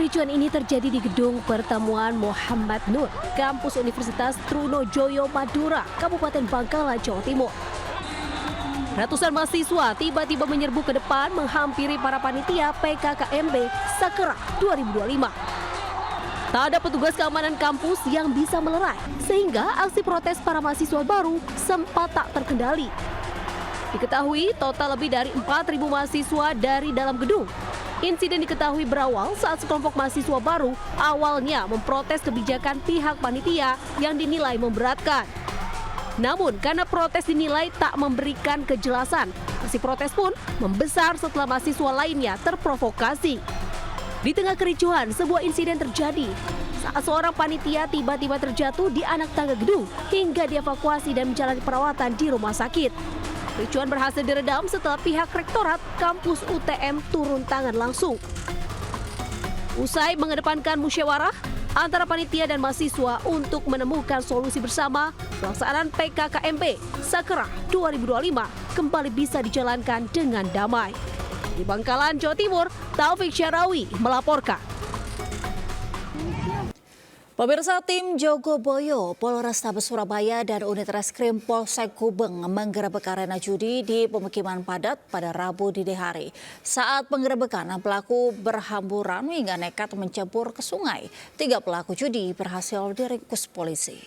Kericuan ini terjadi di gedung pertemuan Muhammad Nur, kampus Universitas Trunojoyo Madura, Kabupaten Bangkalan, Jawa Timur. Ratusan mahasiswa tiba-tiba menyerbu ke depan menghampiri para panitia PKKMB Sakerah 2025. Tak ada petugas keamanan kampus yang bisa melerai, sehingga aksi protes para mahasiswa baru sempat tak terkendali. Diketahui total lebih dari 4.000 mahasiswa dari dalam gedung. Insiden diketahui berawal saat sekelompok mahasiswa baru awalnya memprotes kebijakan pihak panitia yang dinilai memberatkan. Namun karena protes dinilai tak memberikan kejelasan, aksi protes pun membesar setelah mahasiswa lainnya terprovokasi. Di tengah kericuhan, sebuah insiden terjadi saat seorang panitia tiba-tiba terjatuh di anak tangga gedung hingga dievakuasi dan menjalani perawatan di rumah sakit. Kericuan berhasil diredam setelah pihak rektorat kampus UTM turun tangan langsung. Usai mengedepankan musyawarah antara panitia dan mahasiswa untuk menemukan solusi bersama, pelaksanaan PKKMB Sakerah 2025 kembali bisa dijalankan dengan damai. Di Bangkalan, Jawa Timur, Taufik Syarawi melaporkan. Pemirsa, tim Jogoboyo, Polrestabes Surabaya dan unit reskrim Polsek Gubeng menggerebek arena judi di pemukiman padat pada Rabu dini hari. Saat penggerebekan, pelaku berhamburan hingga nekat mencebur ke sungai. 3 pelaku judi berhasil diringkus polisi.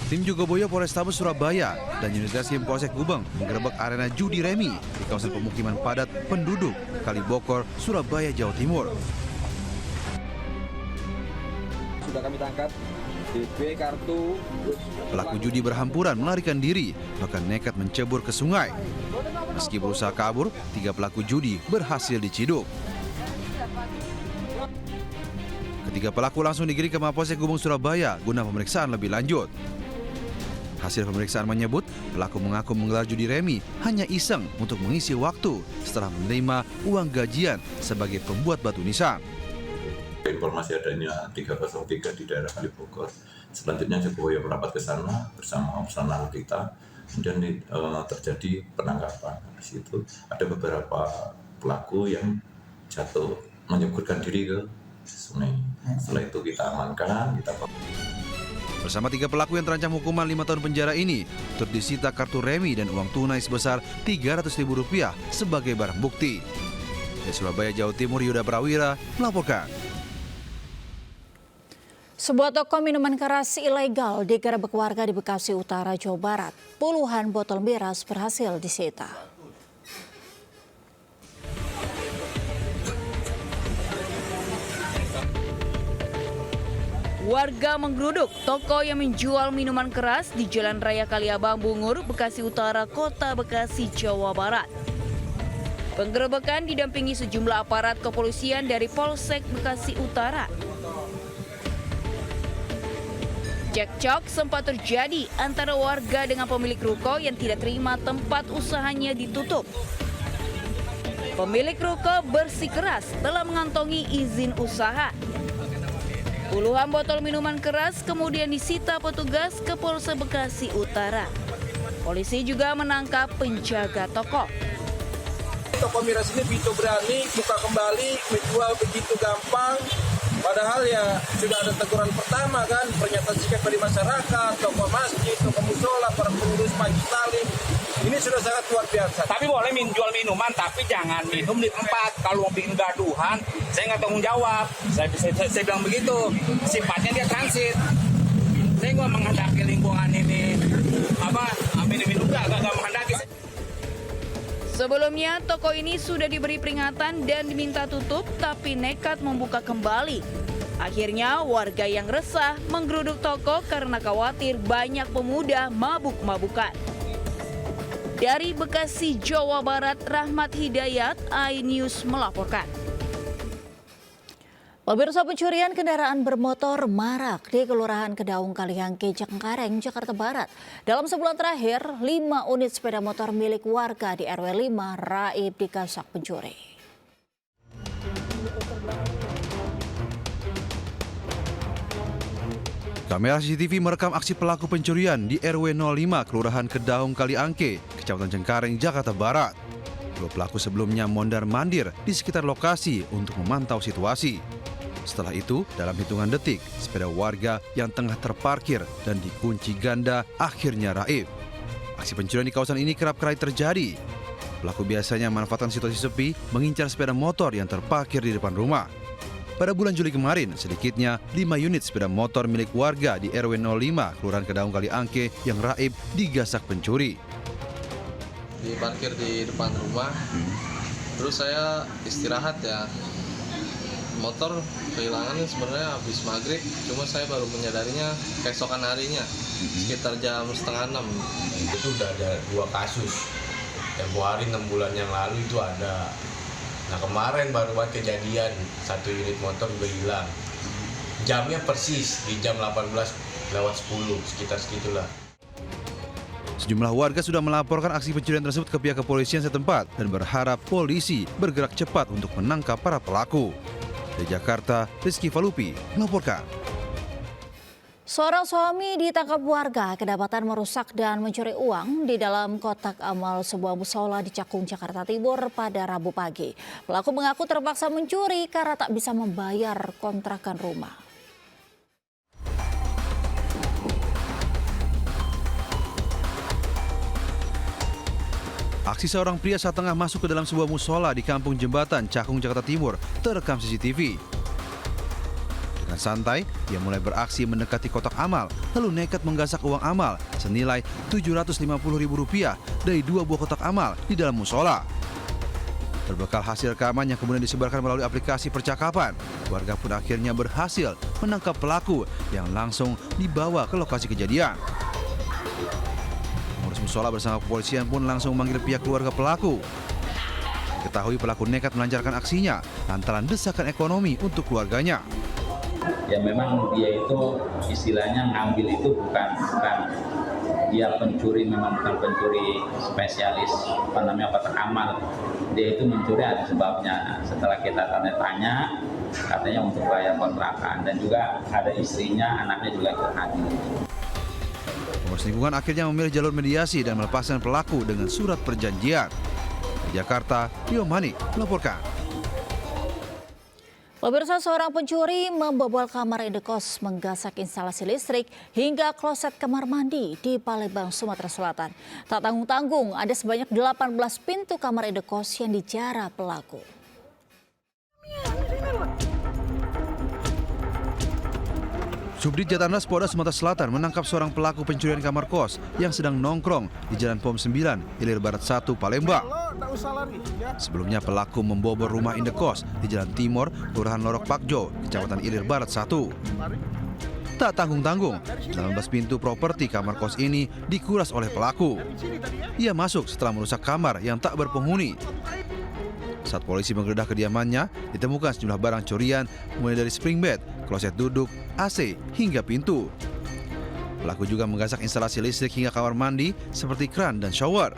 Tim Jogoboyo Polrestabes Surabaya dan unit reskrim Polsek Gubeng menggerebek arena judi remi di kawasan pemukiman padat penduduk Kalibokor, Surabaya, Jawa Timur. Sudah kami tangkap DB kartu. Pelaku judi berhamburan melarikan diri, bahkan nekat mencebur ke sungai. Meski berusaha kabur, 3 pelaku judi berhasil diciduk. Ketiga pelaku langsung digiring ke Mapolsek Gubeng, Surabaya guna pemeriksaan lebih lanjut. Hasil pemeriksaan menyebut pelaku mengaku menggelar judi remi hanya iseng untuk mengisi waktu setelah menerima uang gajian sebagai pembuat batu nisan. Informasi adanya 303 di daerah Kalibokor. Selanjutnya Jogoboyo merapat ke sana bersama personal kita. Kemudian terjadi penangkapan. Di situ ada beberapa pelaku yang jatuh menyeburkan diri ke sungai. Setelah itu kita amankan, Bersama 3 pelaku yang terancam hukuman 5 tahun penjara ini, turut disita kartu remi dan uang tunai sebesar Rp300.000 sebagai barang bukti. Dari Surabaya, Jawa Timur, Yuda Prawira melaporkan. Sebuah toko minuman keras ilegal digerebek warga di Bekasi Utara, Jawa Barat. Puluhan botol miras berhasil disita. Warga menggeruduk toko yang menjual minuman keras di Jalan Raya Kaliabang Bungur, Bekasi Utara, Kota Bekasi, Jawa Barat. Penggerebekan didampingi sejumlah aparat kepolisian dari Polsek Bekasi Utara. Cekcok sempat terjadi antara warga dengan pemilik ruko yang tidak terima tempat usahanya ditutup. Pemilik ruko bersikeras telah mengantongi izin usaha. Puluhan botol minuman keras kemudian disita petugas ke Polsek Bekasi Utara. Polisi juga menangkap penjaga toko. Toko miras ini begitu berani buka kembali, menjual begitu gampang. Padahal ya sudah ada teguran pertama kan, pernyataan sikap dari masyarakat, toko masjid, toko musola, para pengurus majlis taklim. Ini sudah sangat luar biasa. Tapi boleh jual minuman, tapi jangan minum di tempat. Kalau mau bikin gaduhan, saya nggak tanggung jawab. Saya bilang begitu. Sifatnya dia transit. Saya nggak menghendaki lingkungan ini minum nggak menghendaki. Sebelumnya, toko ini sudah diberi peringatan dan diminta tutup, tapi nekat membuka kembali. Akhirnya, warga yang resah menggeruduk toko karena khawatir banyak pemuda mabuk-mabukan. Dari Bekasi, Jawa Barat, Rahmat Hidayat, iNews melaporkan. Pemirsa, pencurian kendaraan bermotor marak di Kelurahan Kedaung Kalihangke, Cengkareng, Jakarta Barat. Dalam sebulan terakhir, 5 unit sepeda motor milik warga di RW 5 raib digasak pencuri. Kamera CCTV merekam aksi pelaku pencurian di RW 05 Kelurahan Kedaung Kaliangke, Kecamatan Cengkareng, Jakarta Barat. Dua pelaku sebelumnya mondar-mandir di sekitar lokasi untuk memantau situasi. Setelah itu, dalam hitungan detik, sepeda warga yang tengah terparkir dan dikunci ganda akhirnya raib. Aksi pencurian di kawasan ini kerap kali terjadi. Pelaku biasanya memanfaatkan situasi sepi, mengincar sepeda motor yang terparkir di depan rumah. Pada bulan Juli kemarin, sedikitnya 5 unit sepeda motor milik warga di RW 05, Kelurahan Kedaung Kaliangke yang raib digasak pencuri. Diparkir di depan rumah, terus saya istirahat ya. Motor kehilangan sebenarnya habis maghrib, cuma saya baru menyadarinya keesokan harinya, sekitar jam 5:30. Itu udah ada 2 kasus. Tempo hari 6 bulan yang lalu itu ada. Nah kemarin baru buat kejadian 1 unit motor juga hilang. Jamnya persis di jam 18:10, sekitar segitulah. Sejumlah warga sudah melaporkan aksi pencurian tersebut ke pihak kepolisian setempat dan berharap polisi bergerak cepat untuk menangkap para pelaku. Dari Jakarta, Rizky Falupi melaporkan. Seorang suami ditangkap warga kedapatan merusak dan mencuri uang di dalam kotak amal sebuah musola di Cakung, Jakarta Timur pada Rabu pagi. Pelaku mengaku terpaksa mencuri karena tak bisa membayar kontrakan rumah. Aksi seorang pria saat tengah masuk ke dalam sebuah musola di Kampung Jembatan, Cakung, Jakarta Timur terekam CCTV. Dengan santai, ia mulai beraksi mendekati kotak amal, lalu nekat menggasak uang amal senilai Rp750.000 dari 2 buah kotak amal di dalam musola. Berbekal hasil rekaman yang kemudian disebarkan melalui aplikasi percakapan, warga pun akhirnya berhasil menangkap pelaku yang langsung dibawa ke lokasi kejadian. Pengurus musola bersama kepolisian pun langsung memanggil pihak keluarga pelaku. Diketahui pelaku nekat melancarkan aksinya lantaran desakan ekonomi untuk keluarganya. Ya memang dia itu istilahnya ngambil itu bukan dia pencuri, memang bukan pencuri spesialis kotak amal. Dia itu mencuri ada sebabnya. Setelah kita tanya katanya untuk bayar kontrakan dan juga ada istrinya, anaknya juga ikut hadir. Pengurus lingkungan akhirnya memilih jalur mediasi dan melepaskan pelaku dengan surat perjanjian. Di Jakarta, Rio Manik melaporkan. Pemirsa, seorang pencuri membobol kamar indekos, menggasak instalasi listrik hingga kloset kamar mandi di Palembang, Sumatera Selatan. Tak tanggung-tanggung, ada sebanyak 18 pintu kamar indekos yang dijara pelaku. Subdit Jatlanras Polda Sumatera Selatan menangkap seorang pelaku pencurian kamar kos yang sedang nongkrong di Jalan POM 9, Ilir Barat 1, Palembang. Sebelumnya pelaku membobol rumah indekos di Jalan Timur, Kelurahan Lorok Pakjo, Kecamatan Ilir Barat 1. Tak tanggung-tanggung, 18 pintu properti kamar kos ini dikuras oleh pelaku. Ia masuk setelah merusak kamar yang tak berpenghuni. Saat polisi menggeledah kediamannya, ditemukan sejumlah barang curian mulai dari spring bed, kloset duduk, AC, hingga pintu. Pelaku juga menggasak instalasi listrik hingga kamar mandi seperti kran dan shower.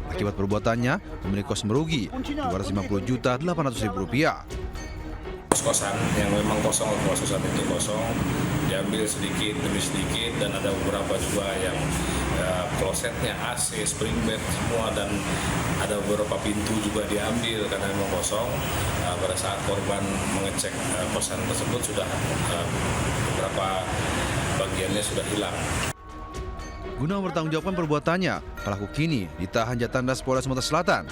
Akibat perbuatannya, pemilik kos merugi Rp250.800.000. Kos-kosan yang memang kosong, kos-kosan itu kosong, diambil sedikit demi sedikit dan ada beberapa juga yang klosetnya AC, spring bed semua dan ada beberapa pintu juga diambil karena memang kosong. Pada saat korban mengecek kosan tersebut sudah beberapa bagiannya sudah hilang. Guna mempertanggungjawabkan perbuatannya, pelaku kini ditahan Jatlanras Polda Sumatera Selatan.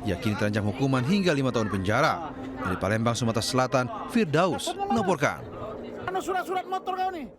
Ia kini terancam hukuman hingga 5 tahun penjara. Dari Palembang, Sumatera Selatan, Firdaus melaporkan. Surat-surat motor kau nih.